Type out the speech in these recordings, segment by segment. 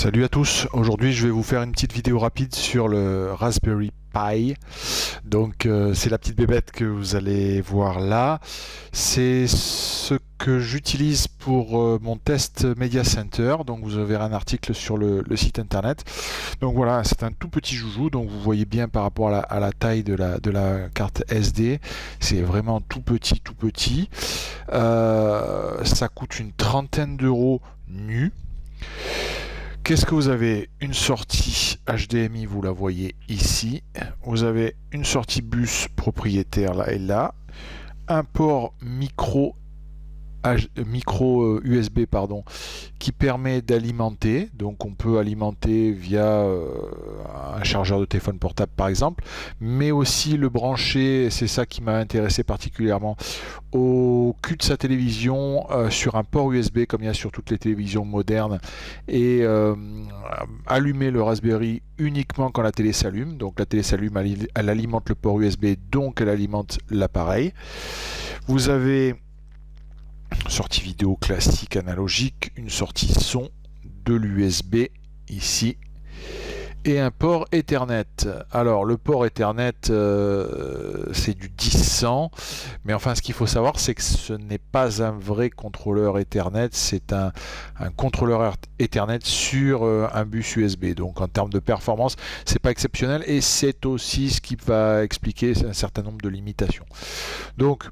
Salut à tous, aujourd'hui je vais vous faire une petite vidéo rapide sur le Raspberry Pi. Donc c'est la petite bébête que vous allez voir là. C'est ce que j'utilise pour mon test Media Center. Donc vous verrez un article sur le site internet. Donc voilà, c'est un tout petit joujou. Donc vous voyez bien par rapport à la taille de la carte SD. C'est vraiment tout petit, tout petit. Ça coûte une trentaine d'euros nu. Qu'est-ce que vous avez? Une sortie HDMI, vous la voyez ici. Vous avez une sortie bus propriétaire là et là. Un port micro USB pardon, qui permet d'alimenter. Donc on peut alimenter via un chargeur de téléphone portable par exemple, mais aussi le brancher, c'est ça qui m'a intéressé particulièrement, au cul de sa télévision sur un port USB comme il y a sur toutes les télévisions modernes, et allumer le Raspberry uniquement quand la télé s'allume. Donc la télé s'allume, elle alimente le port USB, donc elle alimente l'appareil. Vous avez sortie vidéo classique analogique, une sortie son, de l'USB ici, et un port Ethernet. Alors le port Ethernet c'est du 10-100, mais enfin ce qu'il faut savoir c'est que ce n'est pas un vrai contrôleur Ethernet, c'est un contrôleur Ethernet sur un bus USB. Donc en termes de performance c'est pas exceptionnel, et c'est aussi ce qui va expliquer un certain nombre de limitations. Donc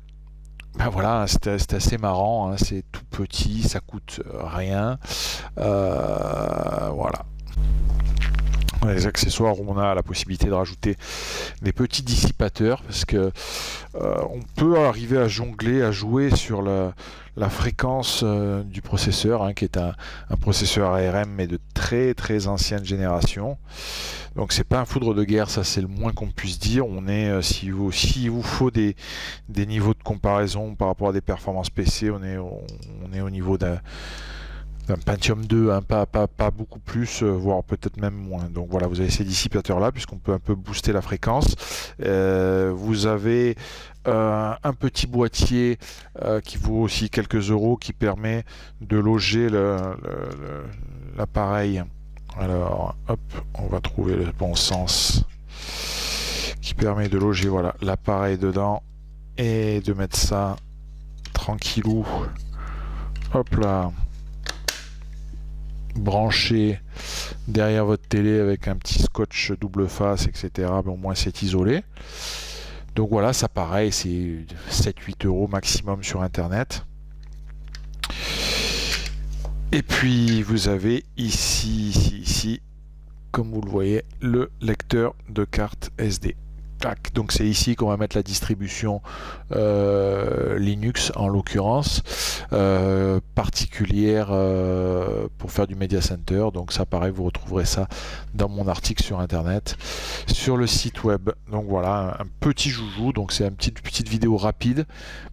ben voilà, c'est assez marrant, hein, c'est tout petit, ça coûte rien. Voilà. Les accessoires, on a la possibilité de rajouter des petits dissipateurs, parce que on peut arriver à jongler, à jouer sur la fréquence du processeur, hein, qui est un processeur ARM mais de très ancienne génération. Donc c'est pas un foudre de guerre, ça c'est le moins qu'on puisse dire. On est, si vous faut des niveaux de comparaison par rapport à des performances PC, on est au niveau d'un Pentium 2, hein, pas beaucoup plus, voire peut-être même moins. Donc voilà, vous avez ces dissipateurs là, puisqu'on peut un peu booster la fréquence. Vous avez un petit boîtier qui vaut aussi quelques euros, qui permet de loger l'appareil. Alors hop, on va trouver le bon sens, qui permet de loger voilà l'appareil dedans et de mettre ça tranquillou, hop là, branché derrière votre télé avec un petit scotch double face, etc. Au moins c'est isolé. Donc voilà, ça pareil, c'est 7-8 euros maximum sur internet. Et puis vous avez ici, comme vous le voyez, le lecteur de carte SD. Donc c'est ici qu'on va mettre la distribution Linux en l'occurrence, particulière pour faire du Media Center. Donc ça pareil, vous retrouverez ça dans mon article sur internet, sur le site web. Donc voilà, un petit joujou. Donc c'est une petite vidéo rapide,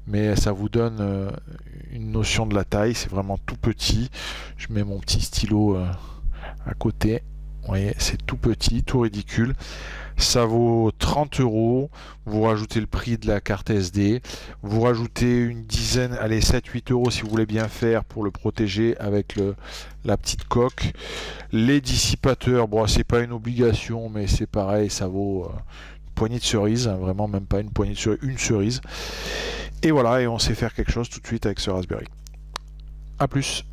mais ça vous donne une notion de la taille. C'est vraiment tout petit. Je mets mon petit stylo à côté. Vous voyez, c'est tout petit, tout ridicule. Ça vaut 30 euros. Vous rajoutez le prix de la carte SD. Vous rajoutez une dizaine, allez, 7-8 euros si vous voulez bien faire pour le protéger avec la petite coque. Les dissipateurs, bon, c'est pas une obligation, mais c'est pareil, ça vaut une poignée de cerises, hein, vraiment même pas une poignée de cerises, une cerise. Et voilà, et on sait faire quelque chose tout de suite avec ce Raspberry. A plus.